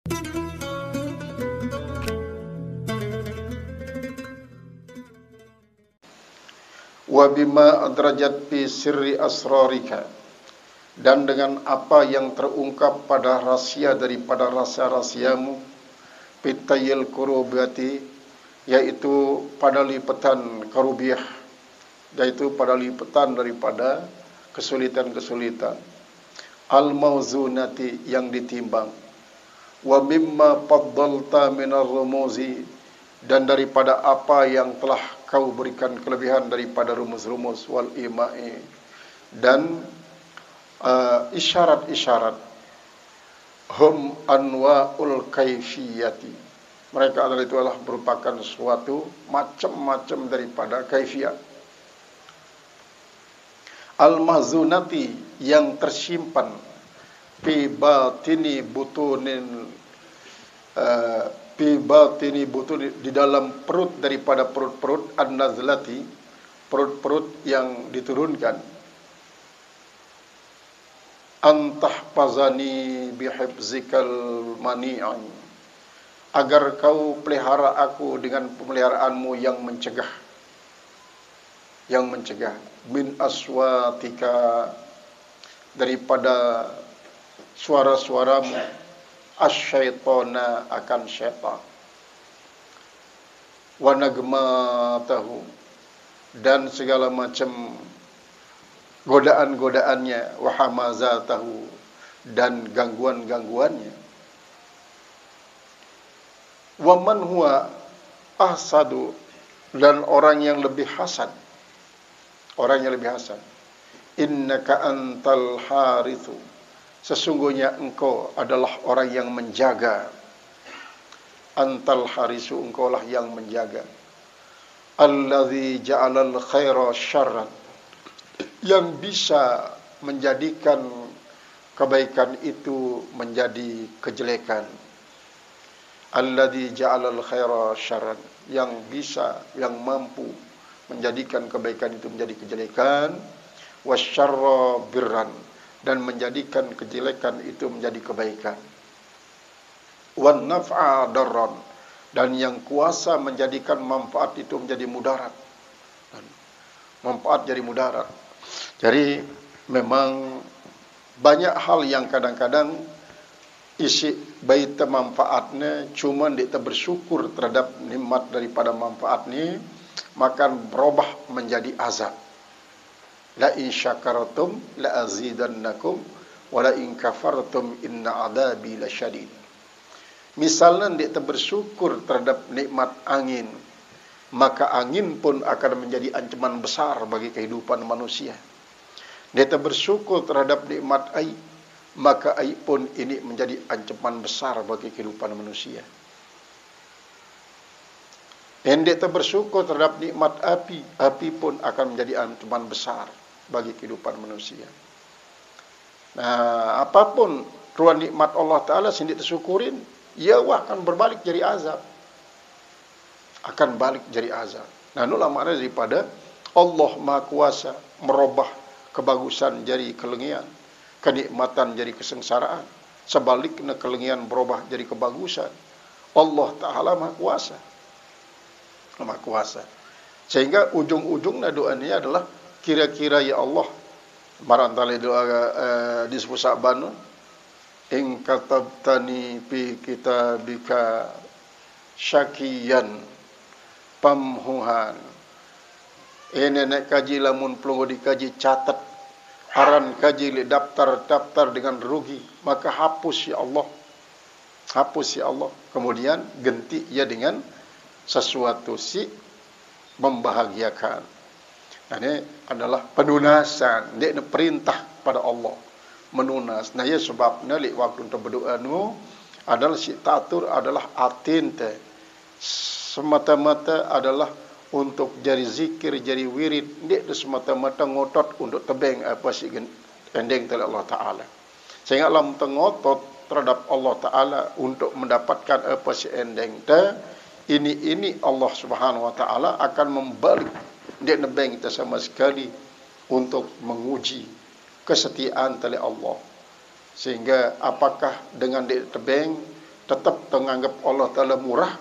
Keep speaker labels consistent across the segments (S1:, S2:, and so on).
S1: Wa bima adrajat fi sirri asrarika, dan dengan apa yang terungkap pada rahasia daripada rahasia-rahasiamu, pitayil kurubati, yaitu pada lipatan karubiah, yaitu pada lipatan daripada kesulitan-kesulitan, al-mawzunati, yang ditimbang, wa mimma faddalta minar rumuzi, dan daripada apa yang telah kau berikan kelebihan daripada rumus-rumus, wal ima'i, dan isyarat-isyarat, hum anwa'ul kaifiyati, mereka adalah merupakan suatu macam-macam daripada kaifiyat, al-mahzunati, yang tersimpan, fi batini butunin, di dalam perut daripada perut-perut, an-nazlati, perut-perut yang diturunkan, antahfazani bihifzikal mani'an, agar kau pelihara aku dengan pemeliharaanmu yang mencegah, min aswatika, daripada suara-suaramu, asyaitona, akan syaitan, wa nagmatahu, dan segala macam godaan-godaannya, wa hamazatahu, dan gangguan-gangguannya, wa man huwa ahsadu, dan orang yang lebih hasad, innaka antal harithu, sesungguhnya engkau adalah orang yang menjaga, antal harisu, engkaulah yang menjaga, alladzi ja'alal khaira syarran, yang bisa menjadikan kebaikan itu menjadi kejelekan, alladzi ja'alal khaira syarran, yang mampu menjadikan kebaikan itu menjadi kejelekan, wasyarra birran, dan menjadikan kejelekan itu menjadi kebaikan, wan naf'a darran, dan yang kuasa menjadikan manfaat itu menjadi mudarat, manfaat jadi mudarat. Jadi memang banyak hal yang kadang-kadang isi bait manfaatnya, cuma kita bersyukur terhadap nikmat daripada manfaat ini, maka berubah menjadi azab. La in syakartum la azidannakum wa la in kafartum inna adabi lasyadid. Misalnya kita bersyukur terhadap nikmat angin, maka angin pun akan menjadi ancaman besar bagi kehidupan manusia. Kita bersyukur terhadap nikmat air, maka air pun ini menjadi ancaman besar bagi kehidupan manusia. Dan kita bersyukur terhadap nikmat api, api pun akan menjadi ancaman besar bagi kehidupan manusia. Nah, apapun ruang nikmat Allah Ta'ala sendiri tersyukurin, ia akan berbalik jadi azab. Akan balik jadi azab. Nah, itulah makna daripada Allah Maha Kuasa merubah kebagusan jadi kelengian, kenikmatan jadi kesengsaraan, sebaliknya kelengian berubah jadi kebagusan. Allah Ta'ala Maha Kuasa. Maha Kuasa. Sehingga ujung-ujungnya doa ini adalah kira-kira ya Allah, barangkali doa disebut Sa'ban, in katabtani fi kitabika syakiyan pamhuhan, ini nak kaji lamun pelunggu dikaji catat, haran kaji li daftar dengan rugi, maka hapus ya Allah, kemudian ganti ya dengan sesuatu si membahagiakan. Nah, ini adalah penunasan, dia perintah pada Allah menunas. Nah, ya sebabnya li waktu untuk berdoa nu adalah si tatur adalah atin teh semata-mata adalah untuk jari zikir, jari wirid, dia semata-mata ngotot untuk tebeng apa si ending dari Allah Ta'ala. Sehingga alam tengotot terhadap Allah Ta'ala untuk mendapatkan apa si ending teh, ini Allah Subhanahu Wa Ta'ala akan membalik dia nebeng kita sama sekali untuk menguji kesetiaan tali Allah. Sehingga apakah dengan dia tebeng tetap menganggap Allah Ta'ala murah,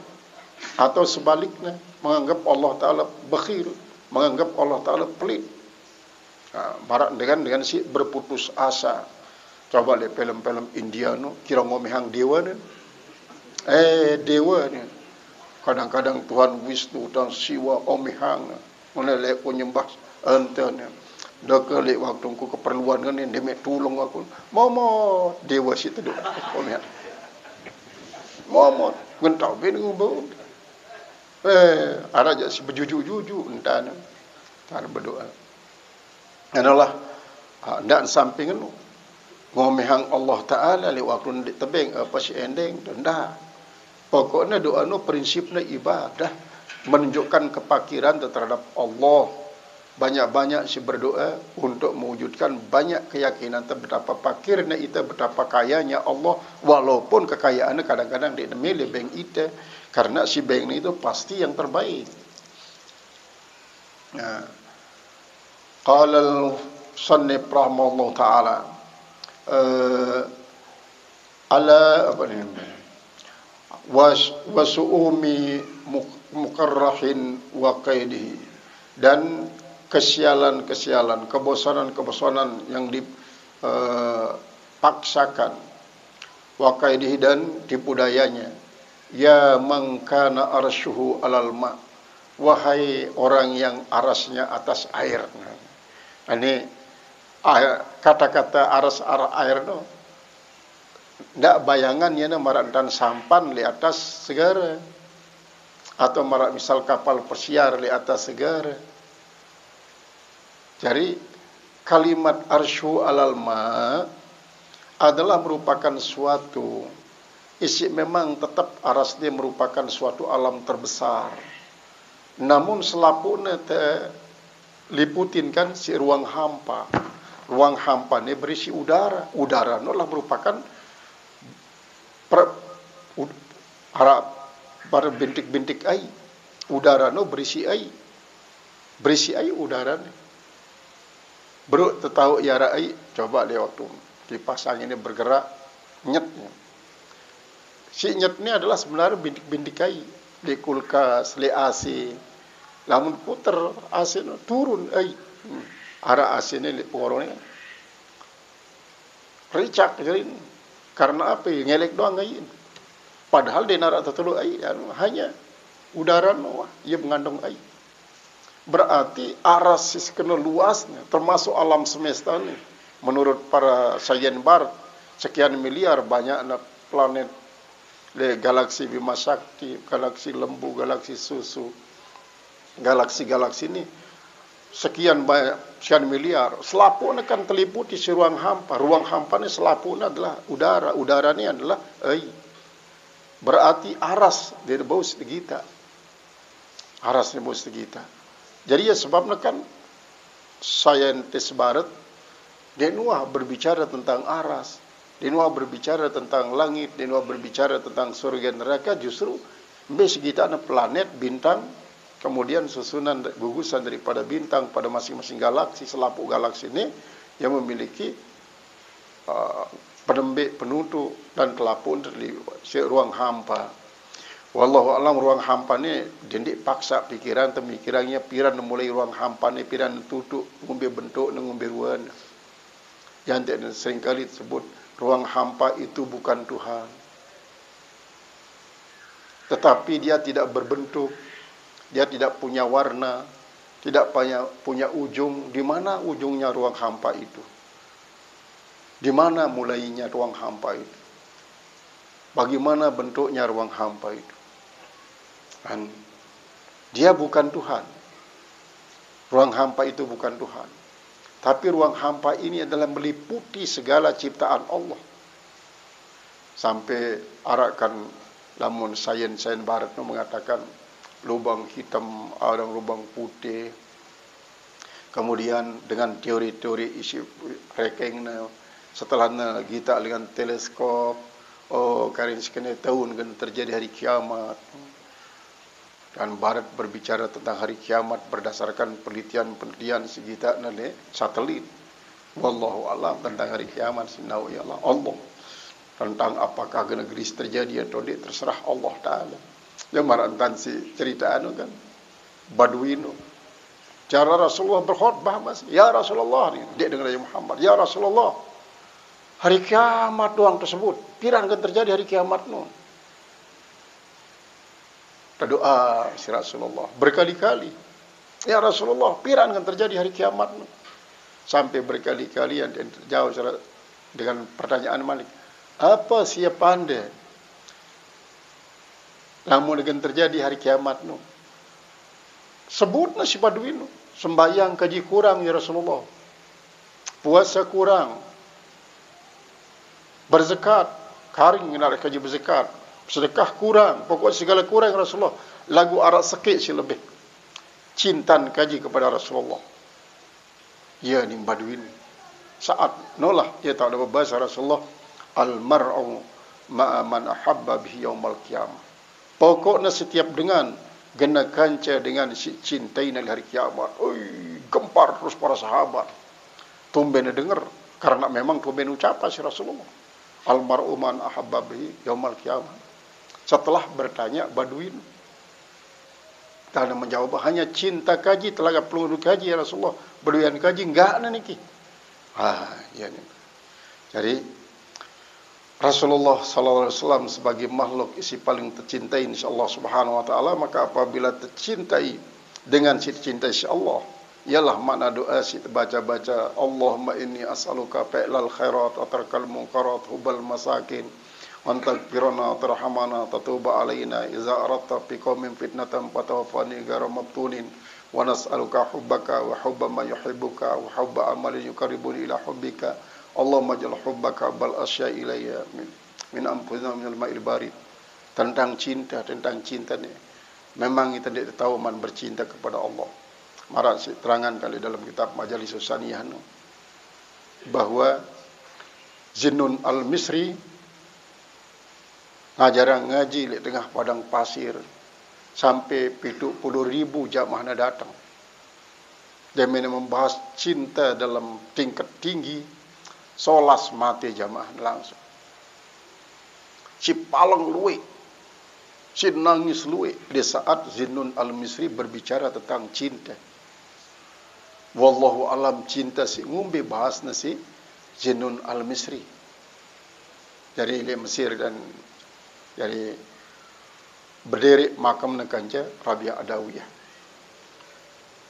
S1: atau sebaliknya menganggap Allah Ta'ala bakhil, menganggap Allah Ta'ala pelit. Barak dengan si berputus asa. Coba lihat film-film India no, kira ngomehang dewa ni. Dewa ni. Kadang-kadang Tuhan Wisnu dan Siwa omehang. Mana lek ko nyembah ente ni. Dak lek waktu ku keperluan kan ni demek tolong aku. Momo dewa situ duk omehang. Momo ngentau ben ngubau. Ada aja si berjuju-juju entah ni. Tar berdoa. Adalah ndak samping nu ngomehang Allah Ta'ala li waktu ndik tebeng apa si ending ndak. Pokoknya doa nu prinsipnya ibadah, menunjukkan kepakiran terhadap Allah. Banyak-banyak si berdoa untuk mewujudkan banyak keyakinan betapa pakirnya kita, betapa kayanya Allah, walaupun kekayaannya kadang-kadang dia milih bank kita, karena si bank itu pasti yang terbaik. Nah, qala al-sannif rahimahullah ta'ala ala apa ni, wasu'umi mukarrahin wa qaidihi, dan kesialan-kesialan, kebosanan-kebosanan yang dipaksakan, wa qaidihi, dan tipu dayanya. Ya man kana arsyuhu alal ma, wahai orang yang arasnya atas air. Ini kata-kata aras air no, ndak bayangannya na marak dan sampan di atas segara, atau marak misal kapal pesiar di atas segara. Jadi kalimat arsyu alal ma adalah merupakan suatu isi, memang tetap aras dia merupakan suatu alam terbesar. Namun selapuna liputin kan si ruang hampa. Ruang hampa ni berisi udara. Udara no lah merupakan para bintik-bintik air. Udara no berisi air. Berisi air udara ni. Bro tahu iara air. Coba dia waktu kipas angin ini bergerak, nyetnya. Si nyet ni adalah sebenarnya bintik-bintik air. Di kulkas, di AC. Lamun puter AC no turun air. Ara AC ni di pengorong ni. Ricak jadi. Karena apa? Ngelek doang air. Padahal dia narak tertelu air, hanya udara no, ia mengandung air. Berarti aras kena luasnya, termasuk alam semesta ni. Menurut para sains barat, sekian miliar banyak planet, galaksi Bima Sakti, galaksi Lembu, galaksi Susu, galaksi-galaksi ini sekian banyak, sekian miliar. Selapuna kan terliputi si ruang hampa. Ruang hampa ni selapuna adalah udara. Udara ni adalah air. Berarti aras dia bau setegita. Aras ni bau setegita. Jadi ya sebabnya kan saintis barat dia nuah berbicara tentang aras. Dia nuah berbicara tentang langit. Dia nuah berbicara tentang surga neraka. Justru segitu ada planet, bintang, kemudian susunan gugusan daripada bintang pada masing-masing galaksi, selaput galaksi ini yang memiliki penembik, penutup dan kelapun dari ruang hampa. Wallahu alam, ruang hampa ni jendik paksa pikiran, pemikirannya piran mulai ruang hampa ni piran tutup ngumbe bentuk ngumbe ruan. Yang seringkali disebut ruang hampa itu bukan Tuhan. Tetapi dia tidak berbentuk. Dia tidak punya warna, tidak punya ujung. Di mana ujungnya ruang hampa itu? Di mana mulainya ruang hampa itu? Bagaimana bentuknya ruang hampa itu? Dan dia bukan Tuhan. Ruang hampa itu bukan Tuhan. Tapi ruang hampa ini adalah meliputi segala ciptaan Allah. Sampai arakan lamun sains barat mengatakan lubang hitam, ada lubang putih. Kemudian dengan teori-teori isi rekengna, setelahnya kita dengan teleskop, karin sekian tahun kan terjadi hari kiamat. Dan barat berbicara tentang hari kiamat berdasarkan penelitian segita nale satelit. Wallahu alam tentang hari kiamat sinau ya Allah. tentang apakah negeri terjadi atau tidak terserah Allah Ta'ala. Yang marantan si cerita anu kan Badwin. Cara Rasulullah berkhutbah masih, ya Rasulullah, dia dengan Nabi Muhammad, ya Rasulullah, hari kiamat doang tersebut, pirang akan terjadi hari kiamat no. Berdoa si Rasulullah berkali-kali, ya Rasulullah, pirang akan terjadi hari kiamat no. Sampai berkali-kali yang terjawab dengan pertanyaan Malik, apa siapa anda? Namun akan terjadi hari kiamat no. Sebutlah si Badwin no. Sembahyang kaji kurang ya Rasulullah, puasa kurang, berzakat karing nak kaji berzakat, sedekah kurang, pokok segala kurang ya Rasulullah. Lagu arak sekit si lebih cintan kaji kepada Rasulullah. Ya ni Badwin saat nolah ia tak ada bahasa Rasulullah, al-mar'u ma'a man ahabba bihi yaumal qiyamah. Pokoknya setiap dengan gena kanca dengan si cintai nali hari kiamat. Oi, gempar terus para sahabat. Tumben dengar karena memang tumben ucapan si Rasulullah. Almar'u man ahabba bihi yaumal qiyamah. Setelah bertanya Badwin, karena menjawab hanya cinta kaji telaga peluru kaji ya Rasulullah. Badwin kaji enggak niki. Ya ni. Jadi Rasulullah sallallahu alaihi wasallam sebagai makhluk isi paling tercintai insya Allah Subhanahu wa taala, maka apabila tercintai dengan cinta insya Allah, ialah makna doa si baca-baca Allahumma inni as'aluka fi'lal khairat wa tarkal munkarat hubbal masakin wa antaghfirana wa tarhamana tatuba alaina idza aradta bi qaumin fitnatan fatawaffani ghayra maftunin wa nas'aluka hubbaka wa hubba man yuhibbuka wa hubba amalin yuqarribuni ila hubbika Allahumma ja'al hubbaka bal asya'i ilayya min anfusina minal ma'il barid. Tentang cinta ni. Memang kita tidak tahu man bercinta kepada Allah. Marah terangan kali dalam kitab Majalis Saniyah bahwa Zinnun al-Misri ngajarang ngaji di tengah padang pasir sampai 70,000 jamaah datang. Dia membahas cinta dalam tingkat tinggi. Solas mati jamaah langsung. Si palang luwe, si nangis luwe di saat Zinnun al-Misri berbicara tentang cinta. Wallahu alam cinta si ngumbi bahas nasi Zinnun al-Misri. Dari Mesir dan dari berdiri makam nekanca Rabi'ah Adawiyah.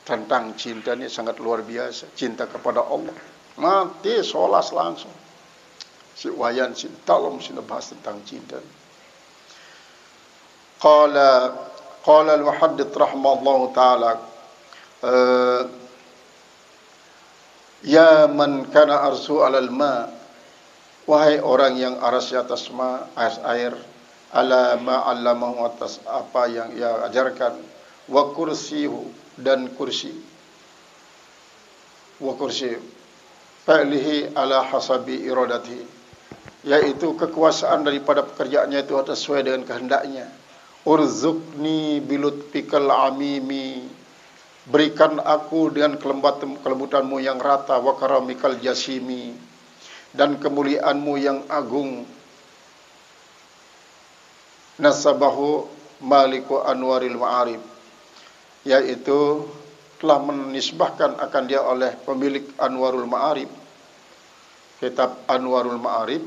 S1: Tentang cinta ni sangat luar biasa, cinta kepada Allah. Mati solas langsung. Si wayan si dalam si bahas tentang cinta. Qala al-muhaddits rahimahullahu taala ya man kana arsu 'alal ma, wahai orang yang aras di atas ma, air, ala ma 'allamahu, atas apa yang ia ajarkan, wa kursiyu, dan kursi, wa kursi fa'lihi ala hasabi iradati, yaitu kekuasaan daripada pekerjaannya itu atas sesuai dengan kehendaknya. Urzukni bilutfikal amimi, berikan aku dengan kelembutanmu yang rata, wa karamikal jasimi, dan kemuliaanmu yang agung. Nasabahu maliku anwaril ma'arib, yaitu telah menisbahkan akan dia oleh pemilik Anwarul Ma'arib, kitab Anwarul Ma'arib,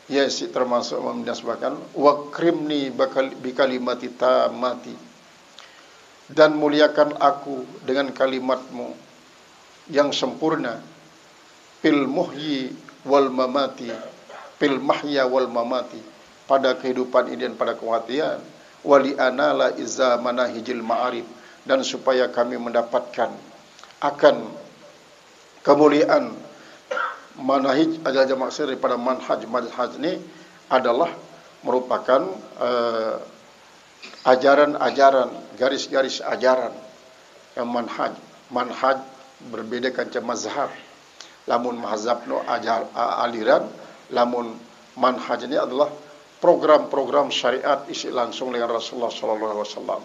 S1: yaitu termasuk menisbahkan wa krimni bikalimati tamati, dan muliakan aku dengan kalimatmu yang sempurna, fil muhyi wal mamati, fil mahya wal mamati, pada kehidupan ini dan pada kematian, wali anala izza manahijil ma'arib, dan supaya kami mendapatkan akan kemuliaan manhaj. Adalah maksud daripada manhaj ni adalah merupakan ajaran-ajaran, garis-garis ajaran. Yang manhaj berbeda kanca mazhab. Lamun mazhab no aliran, lamun manhaj ini adalah program-program syariat isi langsung dengan Rasulullah sallallahu alaihi wasallam.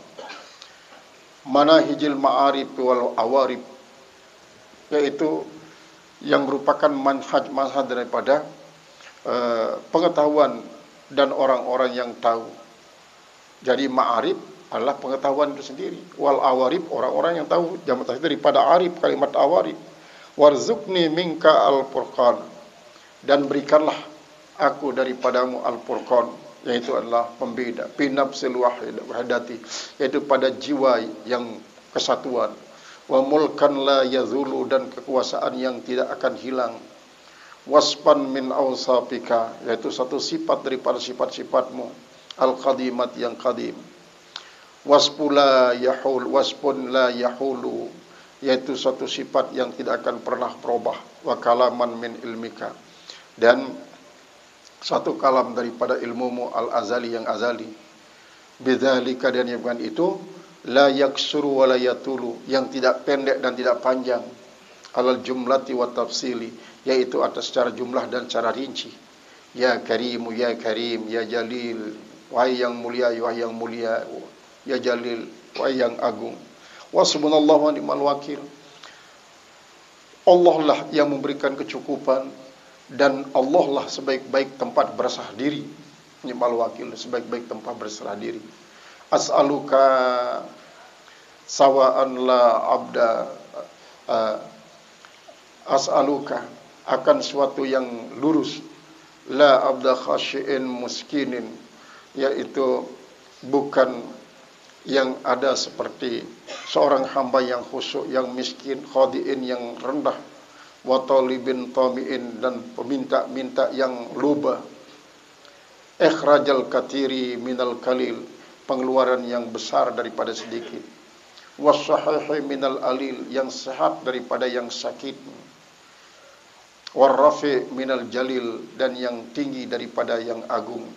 S1: Manahijil ma'arif wal awarib, yaitu yang merupakan manhaj daripada pengetahuan dan orang-orang yang tahu. Jadi ma'arif adalah pengetahuan itu sendiri. Wal awarif, orang-orang yang tahu. Jamak taksir daripada arif, kalimat awarif. Warzuqni minka al-furqan, dan berikanlah aku daripadamu al-furqan, yaitu adalah pembeda, binafsil wahidati, yaitu pada jiwa yang kesatuan. Wa mulkan la yazulu, dan kekuasaan yang tidak akan hilang. Waspan min awsafika, yaitu satu sifat daripada sifat-sifatmu, al-qadimat, yang qadim. Waspun la yahulu, yaitu satu sifat yang tidak akan pernah berubah. Wa kalaman min ilmika, dan satu kalam daripada ilmumu, al-azali, yang azali. Bidzalika, dan yang bukan itu, la yaksuru wa la yatulu, yang tidak pendek dan tidak panjang, alal jumlati wa tafsili, yaitu atas secara jumlah dan secara rinci. Ya karimu, ya karim, ya jalil, wahai yang mulia, wahai yang mulia, ya jalil, wahai yang agung. Wasbunallahu wa ni'mal wakil, Allah lah yang memberikan kecukupan, dan Allah lah sebaik-baik tempat berserah diri. Ni'mal wakil, sebaik-baik tempat berserah diri. As'aluka sawa'an la abda, as'aluka, akan suatu yang lurus, la abda khasyi'in muskinin, yaitu bukan yang ada seperti seorang hamba yang khusyuk, yang miskin, khadi'in, yang rendah, wa talibin tami'in, dan peminta-minta yang luba. Ikhrajal katiri minal kalil, pengeluaran yang besar daripada sedikit. Wassahihi minal alil, yang sehat daripada yang sakit. Warrafi minal jalil, dan yang tinggi daripada yang agung.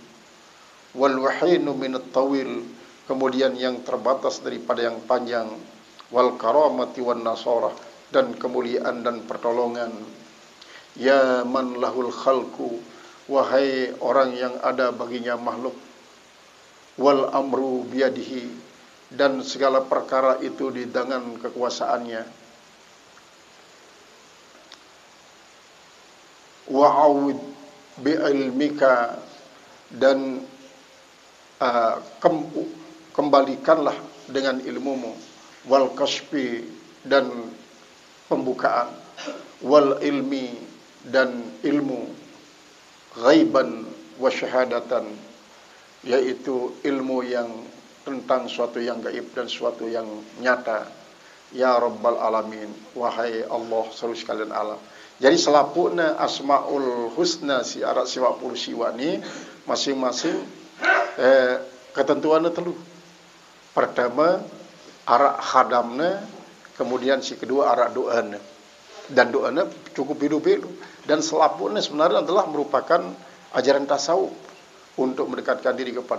S1: Wal wahinu minat tawil, kemudian yang terbatas daripada yang panjang. Wal karamati wan nasarah, dan kemuliaan dan pertolongan. Ya man lahul khalqu, wahai orang yang ada baginya makhluk. Wal amru biyadihi, dan segala perkara itu di tangan kekuasaannya. Wa'awid bi'ilmika, dan kembalikanlah dengan ilmumu. Wal kasfi, dan pembukaan. Wal ilmi, dan ilmu. Ghaiban wa syahadatan, yaitu ilmu yang tentang suatu yang gaib dan suatu yang nyata. Ya Rabbal Alamin, wahai Allah seluruh sekalian alam. Jadi selapukna Asmaul Husna si arat siwa puluh siwa ni masing-masing ketentuannya telu. Pertama arak khadamna, kemudian si kedua arak doana. Dan doana cukup bilu-bilu. Dan selapukna sebenarnya adalah merupakan ajaran tasawuf untuk mendekatkan diri kepada